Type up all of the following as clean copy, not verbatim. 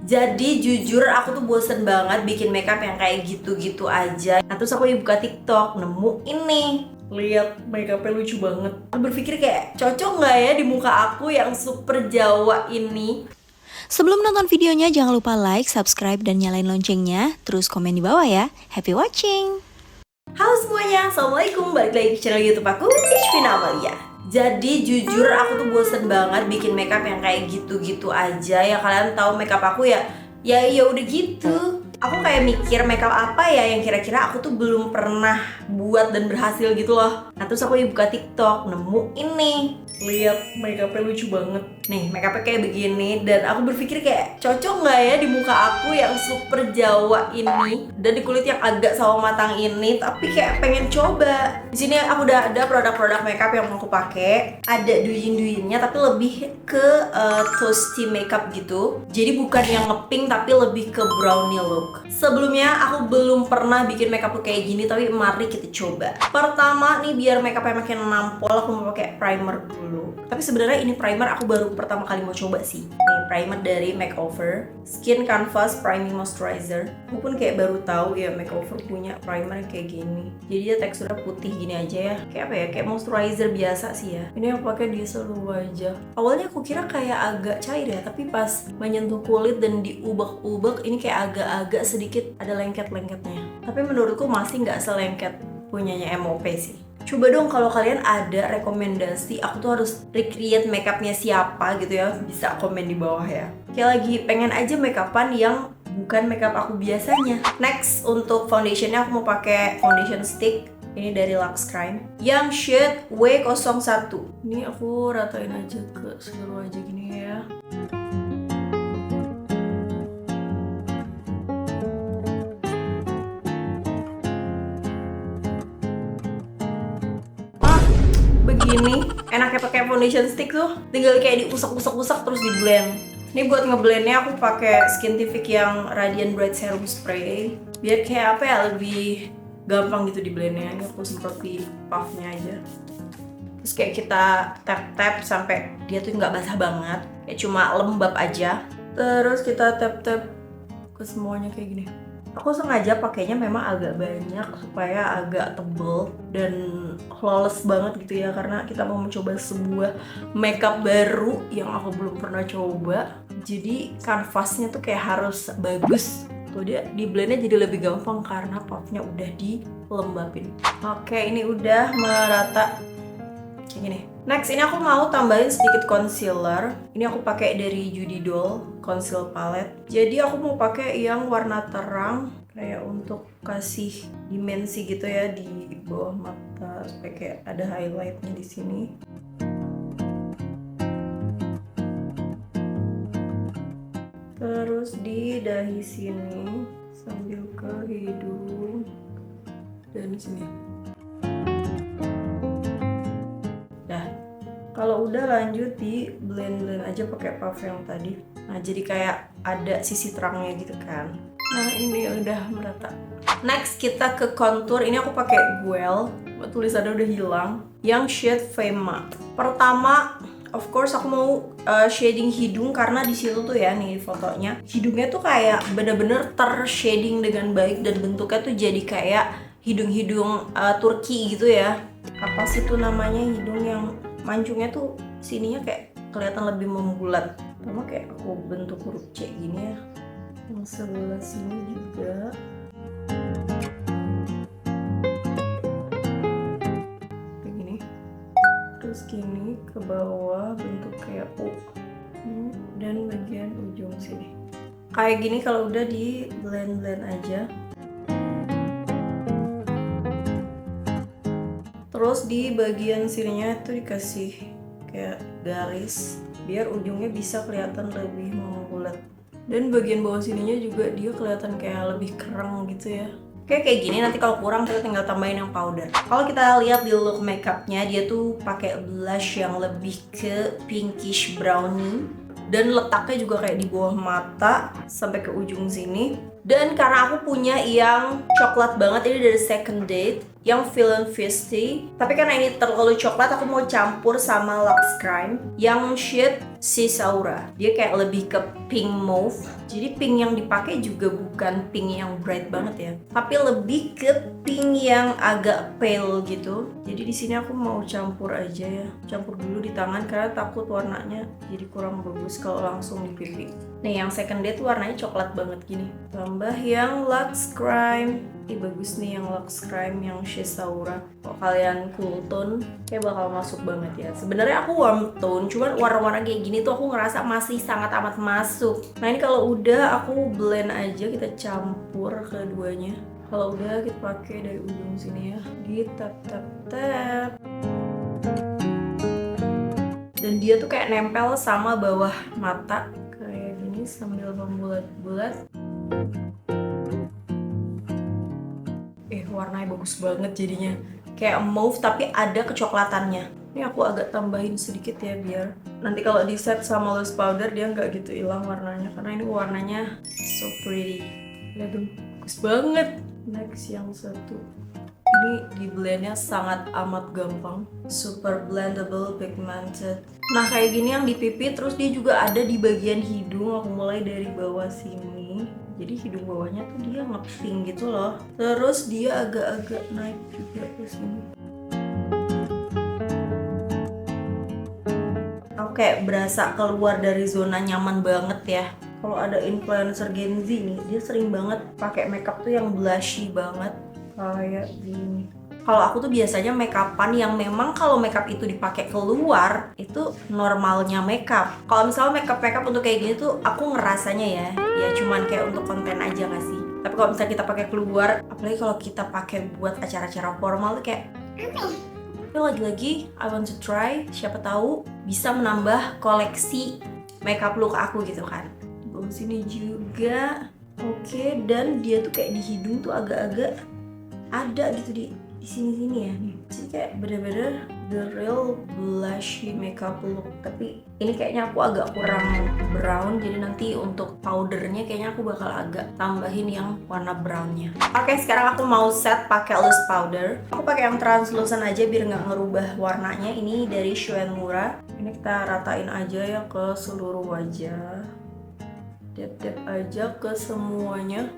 Jadi jujur aku tuh bosen banget bikin makeup yang kayak gitu-gitu aja. Nah terus aku buka TikTok, nemu ini. Lihat makeupnya lucu banget. Aku berpikir kayak cocok nggak ya di muka aku yang super Jawa ini. Sebelum nonton videonya jangan lupa like, subscribe, dan nyalain loncengnya. Terus komen di bawah ya. Happy watching! Halo semuanya, Assalamualaikum. Balik lagi di channel YouTube aku, Ishvina Amalia. Jadi jujur aku tuh bosen banget bikin makeup yang kayak gitu-gitu aja. Ya kalian tahu makeup aku ya udah gitu. Aku kayak mikir makeup apa ya yang kira-kira aku tuh belum pernah buat dan berhasil gitu loh. Nah terus aku buka TikTok, nemu ini. Lihat makeupnya lucu banget. Nih makeupnya kayak begini dan aku berpikir kayak cocok nggak ya di muka aku yang super Jawa ini dan di kulit yang agak sawo matang ini, tapi kayak pengen coba. Di sini aku udah ada produk-produk makeup yang mau aku pakai. Ada duyin-duyinnya tapi lebih ke toasty makeup gitu. Jadi bukan yang ngepink tapi lebih ke brownie look. Sebelumnya aku belum pernah bikin makeup kayak gini, tapi mari kita coba. Pertama nih biar makeupnya makin nampol aku mau pakai primer dulu. Tapi sebenarnya ini primer aku baru pertama kali mau coba sih. Nih primer dari Makeover Skin Canvas Priming Moisturizer. Aku pun kayak baru tahu ya Makeover punya primer kayak gini. Jadi dia teksturnya putih gini aja ya. Kayak apa ya? Kayak moisturizer biasa sih ya. Ini aku pakai di seluruh wajah. Awalnya aku kira kayak agak cair ya, tapi pas menyentuh kulit dan diubek-ubek ini kayak agak-agak sedikit ada lengket-lengketnya. Tapi menurutku masih nggak selengket punyanya MOP sih. Coba dong kalau kalian ada rekomendasi aku tuh harus recreate makeupnya siapa gitu ya, bisa komen di bawah ya. Kayak lagi pengen aja makeupan yang bukan makeup aku biasanya. Next untuk foundationnya aku mau pakai foundation stick. Ini dari Lux Crime yang shade W01. Ini aku ratain aja ke seluruh wajah gini ya. Begini enaknya pakai foundation stick tuh tinggal kayak diusap-usap terus di blend. Ini buat ngeblendnya aku pakai Skintific yang Radiant Bright Serum Spray biar kayak apa ya, lebih gampang gitu di blendnya. Ini aku semprot di puffnya aja, terus kayak kita tap-tap sampai dia tuh nggak basah banget, kayak cuma lembab aja. Terus kita tap-tap ke semuanya kayak gini. Aku sengaja pakainya memang agak banyak supaya agak tebel dan flawless banget gitu ya, karena kita mau mencoba sebuah makeup baru yang aku belum pernah coba. Jadi kanvasnya tuh kayak harus bagus. Tuh dia di blendnya jadi lebih gampang karena puffnya udah dilembabin. Oke, ini udah merata kayak gini. Next ini aku mau tambahin sedikit concealer. Ini aku pakai dari Judy Doll Conceal Palette. Jadi aku mau pakai yang warna terang kayak untuk kasih dimensi gitu ya di bawah mata supaya kayak ada highlightnya di sini. Terus di dahi sini sambil ke hidung dan sini. Kalau udah lanjut di blend aja pakai puff yang tadi. Nah jadi kayak ada sisi terangnya gitu kan. Nah ini udah merata. Next kita ke contour. Ini aku pakai Guel. Tulisannya udah hilang. Yang shade Fema. Pertama, of course aku mau shading hidung karena di situ tuh ya nih fotonya. Hidungnya tuh kayak bener-bener tershading dengan baik dan bentuknya tuh jadi kayak hidung-hidung Turki gitu ya. Apa sih tuh namanya hidung yang mancungnya tuh sininya kayak kelihatan lebih membulat. Sama kayak aku bentuk huruf C gini ya. Yang sebelah sini juga. Kayak gini. Terus gini ke bawah bentuk kayak U. Dan bagian ujung sini. Kayak gini kalau udah di blend-blend aja. Terus di bagian sininya itu dikasih kayak garis biar ujungnya bisa kelihatan lebih membulat. Dan bagian bawah sininya juga dia kelihatan kayak lebih kereng gitu ya. Kayak gini, nanti kalau kurang kita tinggal tambahin yang powder. Kalau kita lihat di look makeupnya, dia tuh pakai blush yang lebih ke pinkish brownie. Dan letaknya juga kayak di bawah mata sampai ke ujung sini. Dan karena aku punya yang coklat banget, ini dari Second Date. yang Villain Feisty. Tapi karena ini terlalu coklat, aku mau campur sama Luxe Crime yang shade Cisaura. Dia kayak lebih ke pink mauve. Jadi pink yang dipakai juga bukan pink yang bright banget ya, tapi lebih ke pink yang agak pale gitu. Jadi di sini aku mau campur aja ya, campur dulu di tangan karena takut warnanya jadi kurang bagus kalau langsung di pipi. Nih yang second date warnanya coklat banget gini. Tambah yang Luxe Crime. Bagus nih yang Luxe Crime yang Cisaura. Kalau kalian cool tone kayak bakal masuk banget ya. Sebenarnya aku warm tone, cuman warna-warna kayak gini tuh aku ngerasa masih sangat amat masuk. Nah ini kalau udah aku blend aja, kita campur keduanya. Kalau udah kita pakai dari ujung sini ya, di tap. Dan dia tuh kayak nempel sama bawah mata kayak gini sambil membulat-bulat. Warnanya bagus banget jadinya, kayak mauve tapi ada kecoklatannya. Ini aku agak tambahin sedikit ya biar nanti kalau di set sama loose powder dia nggak gitu hilang warnanya, karena ini warnanya so pretty. Lihat dong, bagus banget. Next yang satu, ini di blendnya sangat amat gampang, super blendable, pigmented. Nah kayak gini yang di pipi, terus dia juga ada di bagian hidung. Aku mulai dari bawah sini, jadi hidung bawahnya tuh dia ngepink gitu loh. Terus dia agak-agak naik juga ke sini. Aku kayak berasa keluar dari zona nyaman banget ya. Kalau ada influencer Gen Z nih, dia sering banget pakai makeup tuh yang blushy banget kayak gini. Kalau aku tuh biasanya makeupan yang memang kalau makeup itu dipakai keluar itu normalnya makeup. Kalau misalnya makeup untuk kayak gini tuh aku ngerasanya ya cuman kayak untuk konten aja gak sih. Tapi kalau misalnya kita pakai keluar, apalagi kalau kita pakai buat acara-acara formal tuh kayak tapi lagi-lagi I want to try, siapa tahu bisa menambah koleksi makeup look aku gitu kan. Di bawah sini juga. Oke, dan dia tuh kayak di hidung tuh agak-agak ada gitu di sini-sini ya nih. Jadi kayak bener-bener the real blushy makeup look. Tapi ini kayaknya aku agak kurang brown, jadi nanti untuk powdernya kayaknya aku bakal agak tambahin yang warna brownnya. Oke, sekarang aku mau set pakai loose powder. Aku pakai yang translucent aja biar nggak ngerubah warnanya. Ini dari Shueisha. Ini kita ratain aja ya ke seluruh wajah. Dap-dap aja ke semuanya.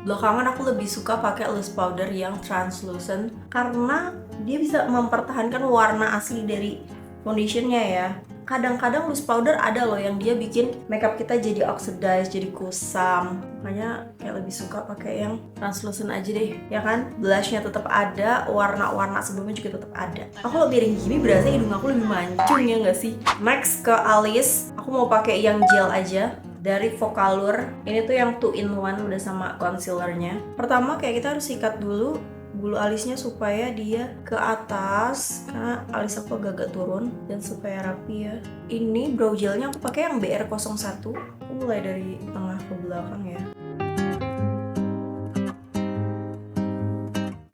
Belakangan aku lebih suka pakai loose powder yang translucent karena dia bisa mempertahankan warna asli dari foundationnya ya. Kadang-kadang loose powder ada loh yang dia bikin makeup kita jadi oxidize, jadi kusam. Makanya kayak lebih suka pakai yang translucent aja deh, ya kan? Blushnya tetap ada, warna-warna sebelumnya juga tetap ada. Aku lebih miring gini berasa hidung aku lebih mancung ya nggak sih? Next ke alis, aku mau pakai yang gel aja dari Focallure. Ini tuh yang 2-in-1 udah sama concealernya. Pertama kayak kita harus sikat dulu bulu alisnya supaya dia ke atas karena alis aku agak turun dan supaya rapi ya. Ini brow gelnya aku pakai yang BR01. Aku mulai dari tengah ke belakang ya.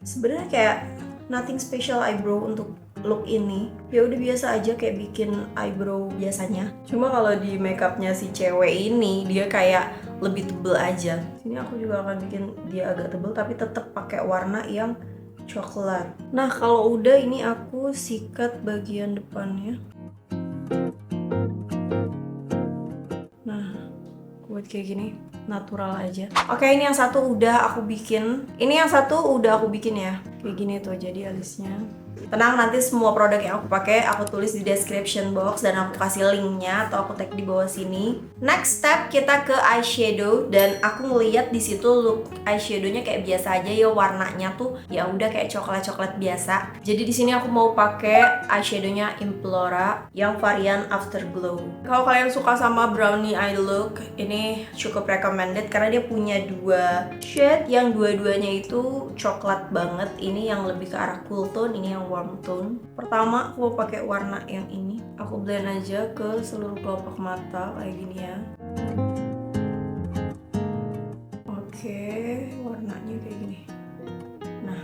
Sebenarnya kayak nothing special eyebrow untuk look ini. Ya udah biasa aja kayak bikin eyebrow biasanya. Cuma kalau di makeupnya si cewek ini dia kayak lebih tebel aja. Sini aku juga akan bikin dia agak tebel tapi tetap pakai warna yang coklat. Nah kalau udah ini aku sikat bagian depannya. Nah buat kayak gini natural aja. Oke, ini yang satu udah aku bikin. Ini yang satu udah aku bikin ya. Kayak gini tuh jadi alisnya. Tenang, nanti semua produk yang aku pakai aku tulis di description box dan aku kasih linknya atau aku tag di bawah sini. Next step kita ke eyeshadow dan aku ngeliat di situ look eyeshadownya kayak biasa aja ya, warnanya tuh ya udah kayak coklat-coklat biasa. Jadi di sini aku mau pakai eyeshadownya Implora yang varian Afterglow. Kalau kalian suka sama brownie eye look, ini cukup recommended karena dia punya dua shade yang dua-duanya itu coklat banget. Ini yang lebih ke arah cool tone, ini yang warm tone. Pertama aku mau pakai warna yang ini. Aku blend aja ke seluruh kelopak mata kayak gini ya. Oke, warnanya kayak gini. Nah,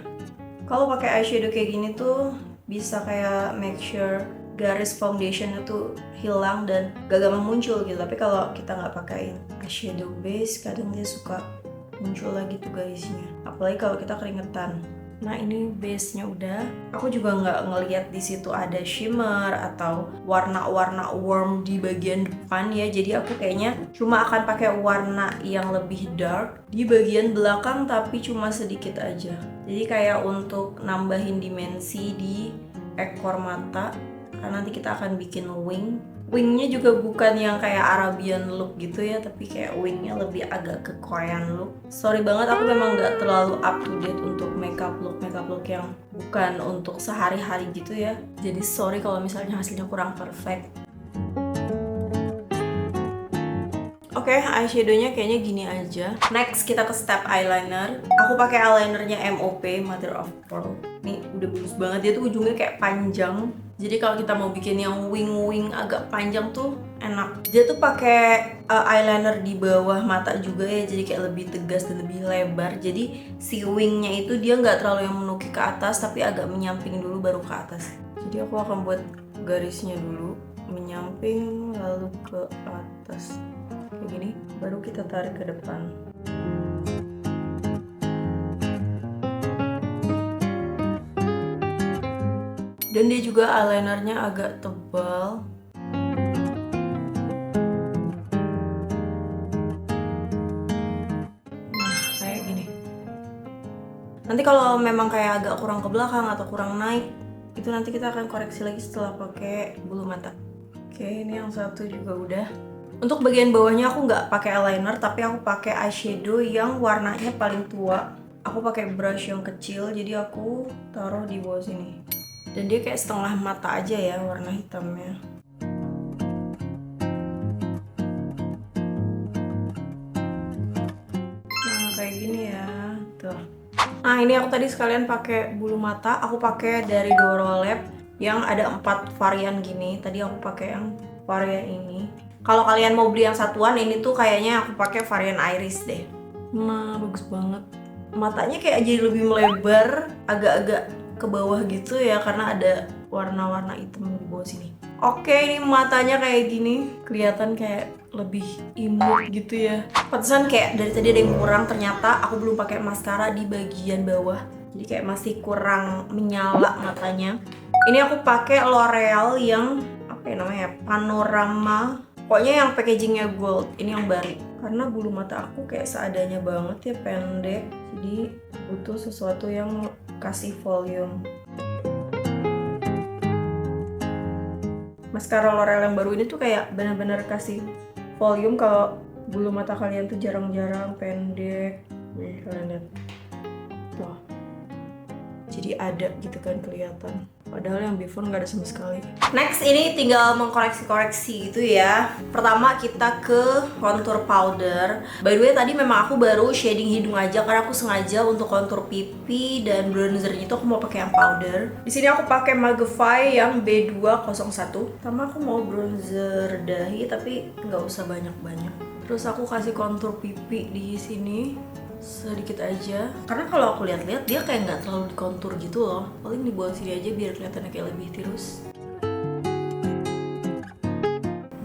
kalau pakai eyeshadow kayak gini tuh bisa kayak make sure garis foundationnya tuh hilang dan gak gampang muncul gitu. Tapi kalau kita nggak pakai eyeshadow base, kadang dia suka muncul lagi tuh garisnya. Apalagi kalau kita keringetan. Nah ini base-nya udah. Aku juga nggak ngelihat di situ ada shimmer atau warna-warna warm di bagian depan ya. Jadi aku kayaknya cuma akan pakai warna yang lebih dark di bagian belakang tapi cuma sedikit aja. Jadi kayak untuk nambahin dimensi di ekor mata. Karena nanti kita akan bikin wing. Wingnya juga bukan yang kayak Arabian look gitu ya, tapi kayak wingnya lebih agak ke Korean look. Sorry banget, aku memang nggak terlalu up to date untuk makeup look yang bukan untuk sehari-hari gitu ya. Jadi sorry kalau misalnya hasilnya kurang perfect. Oke, eyeshadownya kayaknya gini aja. Next kita ke step eyeliner. Aku pakai eyelinernya MOP, Mother of Pearl. Nih udah bagus banget, dia tuh ujungnya kayak panjang. Jadi kalau kita mau bikin yang wing agak panjang tuh enak. Dia tuh pakai eyeliner di bawah mata juga ya, jadi kayak lebih tegas dan lebih lebar. Jadi si wingnya itu dia nggak terlalu yang menukik ke atas, tapi agak menyamping dulu baru ke atas. Jadi aku akan buat garisnya dulu, menyamping lalu ke atas. Kayak gini, baru kita tarik ke depan. Dan dia juga eyelinernya agak tebal. Nah, kayak gini. Nanti kalau memang kayak agak kurang ke belakang atau kurang naik, itu nanti kita akan koreksi lagi setelah pakai bulu mata. Oke, ini yang satu juga udah. Untuk bagian bawahnya aku nggak pakai eyeliner, tapi aku pakai eyeshadow yang warnanya paling tua. Aku pakai brush yang kecil, jadi aku taruh di bawah sini. Dan dia kayak setengah mata aja ya warna hitamnya. Nah kayak gini ya, tuh. Nah ini aku tadi sekalian pakai bulu mata. Aku pakai dari Doro Lab yang ada 4 varian gini. Tadi aku pakai yang varian ini. Kalau kalian mau beli yang satuan, ini tuh kayaknya aku pakai varian iris deh. Nah bagus banget. Matanya kayak jadi lebih melebar, agak-agak ke bawah gitu ya, karena ada warna-warna hitam di bawah sini. Oke, ini matanya kayak gini, kelihatan kayak lebih imut gitu ya. Pantesan kayak dari tadi ada yang kurang, ternyata aku belum pakai maskara di bagian bawah. Jadi kayak masih kurang menyala matanya. Ini aku pakai L'Oreal yang apa ya namanya? Panorama. Pokoknya yang packagingnya gold. Ini yang baru. Karena bulu mata aku kayak seadanya banget ya, pendek. Jadi butuh sesuatu yang kasih volume. Maskara L'Oreal yang baru ini tuh kayak benar-benar kasih volume. Kalau bulu mata kalian tuh jarang-jarang pendek. Nih kalian lihat. Wah. Jadi ada gitu kan kelihatan. Padahal yang before nggak ada sama sekali. Next ini tinggal mengkoreksi-koreksi gitu ya. Pertama kita ke contour powder. By the way tadi memang aku baru shading hidung aja karena aku sengaja untuk contour pipi dan bronzernya itu aku mau pakai yang powder. Di sini aku pakai Magify yang B201. Pertama aku mau bronzer dahi tapi nggak usah banyak-banyak. Terus aku kasih contour pipi di sini. Sedikit aja, karena kalau aku lihat-lihat dia kayak nggak terlalu dikontur gitu loh. Paling dibuat sini aja biar kelihatannya kayak lebih tirus.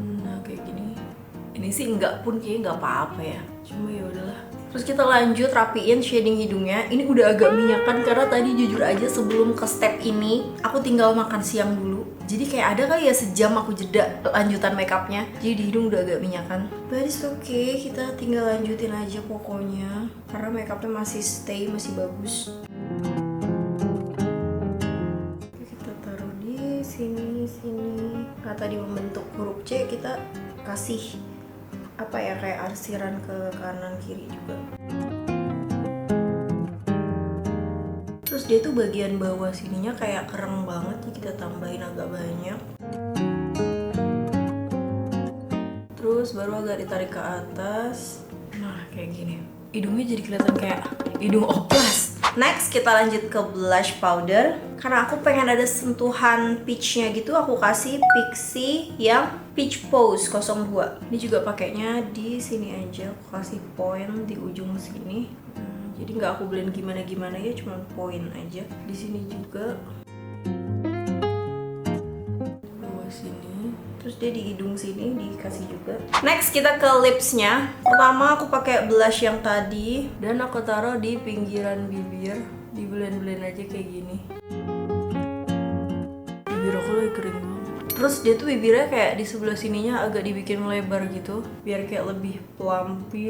Nah kayak gini. Ini sih enggak pun kayaknya nggak apa-apa ya. Cuma ya udahlah. Terus kita lanjut rapiin shading hidungnya. Ini udah agak minyakan karena tadi jujur aja sebelum ke step ini aku tinggal makan siang dulu. Jadi kayak ada kali ya sejam aku jeda lanjutan makeupnya. Jadi di hidung udah agak minyakan. But it's okay, kita tinggal lanjutin aja pokoknya. Karena makeupnya masih stay, masih bagus. Kita taruh di sini. Nah tadi membentuk huruf C, kita kasih apa ya kayak arsiran ke kanan kiri juga. Terus dia tuh bagian bawah sininya kayak kereng banget, jadi kita tambahin agak banyak. Terus baru agak ditarik ke atas. Nah kayak gini. Hidungnya jadi kelihatan kayak hidung oplas. Next kita lanjut ke blush powder. Karena aku pengen ada sentuhan peachnya gitu, aku kasih Pixi yang Peach Pose 02. Ini juga pakainya di sini aja, aku kasih point di ujung sini. Jadi nggak aku blend gimana-gimana ya, cuma point aja. Di sini juga. Bawah sini. Terus dia di hidung sini dikasih juga. Next kita ke lipsnya. Pertama aku pakai blush yang tadi dan aku taruh di pinggiran bibir. di blend aja kayak gini. Bibir aku lagi kering banget. Terus dia tuh bibirnya kayak di sebelah sininya agak dibikin lebar gitu, biar kayak lebih plumpy,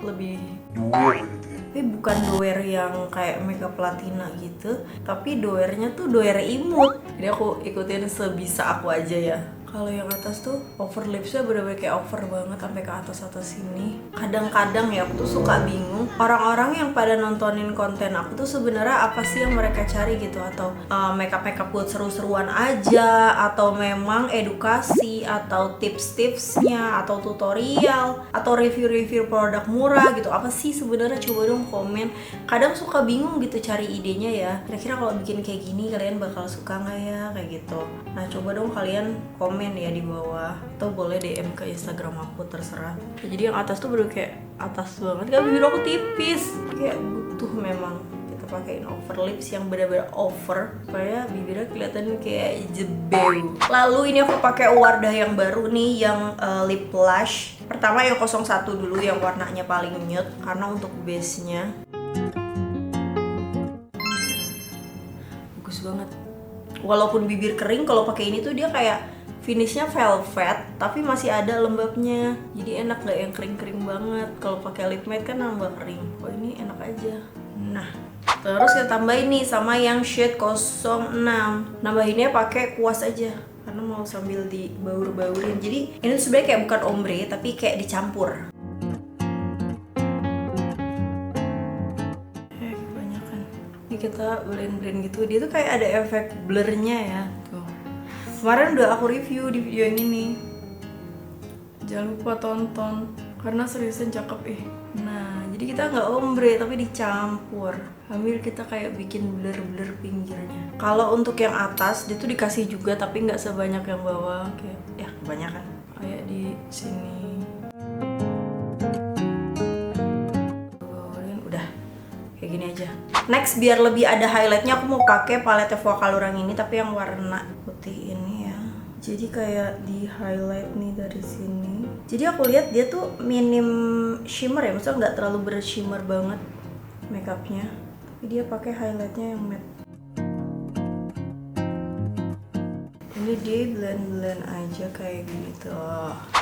lebih doer gitu ya. tapi bukan doer yang kayak makeup platina gitu, tapi doernya tuh doer imut. Jadi aku ikutin sebisa aku aja ya. Kalau yang atas tuh over lipsnya bener-bener kayak over banget sampai ke atas sini. Kadang-kadang ya aku tuh suka bingung orang-orang yang pada nontonin konten aku tuh sebenarnya apa sih yang mereka cari gitu, atau makeup buat seru-seruan aja, atau memang edukasi, atau tips-tipsnya, atau tutorial, atau review-review produk murah gitu. Apa sih sebenarnya? Coba dong komen. Kadang suka bingung gitu cari idenya ya. Kira-kira kalau bikin kayak gini kalian bakal suka nggak ya kayak gitu. Nah coba dong kalian komen ya di bawah, atau boleh DM ke Instagram aku, terserah. Jadi yang atas tuh baru kayak atas banget, kan bibir aku tipis, kayak butuh memang kita pakein over lips yang benar-benar over supaya bibirnya kelihatan kayak jebeu. Lalu ini aku pakai Wardah yang baru nih, yang lip blush. Pertama yang 01 dulu, yang warnanya paling nude karena untuk base-nya bagus banget. Walaupun bibir kering, kalau pakai ini tuh dia kayak finishnya velvet tapi masih ada lembabnya, jadi enak, nggak yang kering-kering banget. Kalau pakai lip matte kan nambah kering. Oh ini enak aja. Nah terus kita tambahin nih sama yang shade 06. Nambahinnya pakai kuas aja karena mau sambil dibaur-baurin. Jadi ini sebenarnya kayak bukan ombre tapi kayak dicampur. Kebanyakan. Ini kita blend gitu, dia tuh kayak ada efek blurnya ya. Tuh. Kemarin udah aku review di video yang ini. Jangan lupa tonton karena seriusan cakep Nah, jadi kita nggak ombre tapi dicampur. Ambil kita kayak bikin blur pinggirnya. Kalau untuk yang atas dia tuh dikasih juga tapi nggak sebanyak yang bawah. Kayak ya kebanyakan. Kayak di sini. Udah kayak gini aja. Next, biar lebih ada highlightnya, aku mau pakai palette Vocalurang ini tapi yang warna putih ini ya. Jadi kayak di highlight nih dari sini. Jadi aku lihat dia tuh minim shimmer ya, maksudnya nggak terlalu bershimmer banget makeupnya. Tapi dia pakai highlightnya yang matte. Ini di blend aja kayak gitu.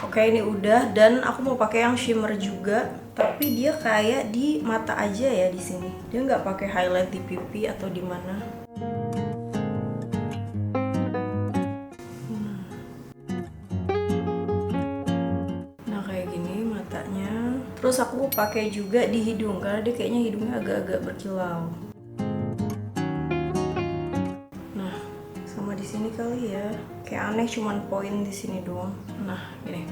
Oke, ini udah, dan aku mau pakai yang shimmer juga, tapi dia kayak di mata aja ya di sini. Dia nggak pakai highlight di pipi atau di mana. Nah kayak gini matanya. Terus aku pakai juga di hidung karena dia kayaknya hidungnya agak-agak berkilau. Di sini kali ya, kayak aneh cuman poin di sini doang. Nah gini.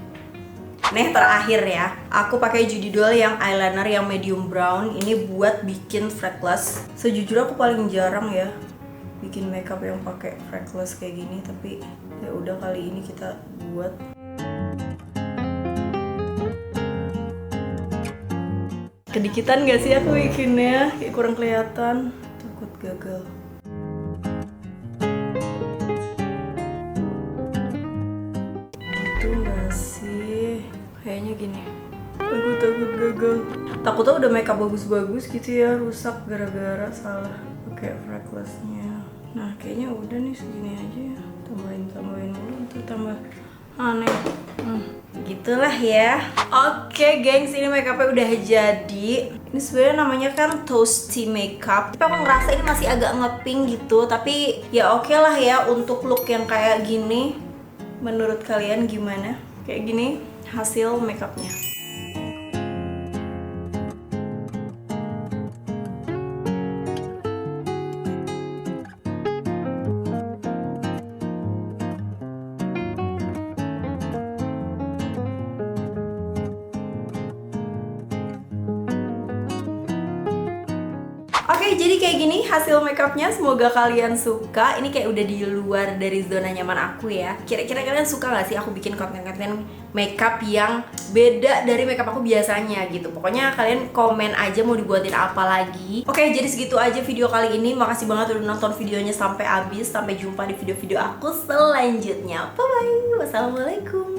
Nih terakhir ya, aku pakai Judy Doll yang eyeliner yang medium brown. Ini buat bikin freckles. Sejujurnya aku paling jarang ya bikin makeup yang pakai freckles kayak gini, tapi ya udah kali ini kita buat. Kedikitan gak sih aku bikinnya? Kayak kurang kelihatan, takut gagal. Kayaknya gini, aku takut gagal. Takutnya udah makeup bagus-bagus gitu ya, rusak gara-gara salah pakai freckles-nya. Nah kayaknya udah nih segini aja ya. Tambahin dulu untuk tambah aneh. Gitulah ya. Oke gengs, ini makeupnya udah jadi. Ini sebenarnya namanya kan toasty makeup. Tapi aku ngerasa ini masih agak ngepink gitu. Tapi ya oke lah ya untuk look yang kayak gini. Menurut kalian gimana? Kayak gini hasil makeupnya. Oke, jadi kayak gini hasil makeupnya. Semoga kalian suka. Ini kayak udah di luar dari zona nyaman aku ya. Kira-kira kalian suka gak sih aku bikin konten-konten makeup yang beda dari makeup aku biasanya gitu. Pokoknya kalian komen aja mau dibuatin apa lagi. Oke, jadi segitu aja video kali ini. Makasih banget udah nonton videonya sampai habis. Sampai jumpa di video-video aku selanjutnya. Bye-bye. Wassalamualaikum.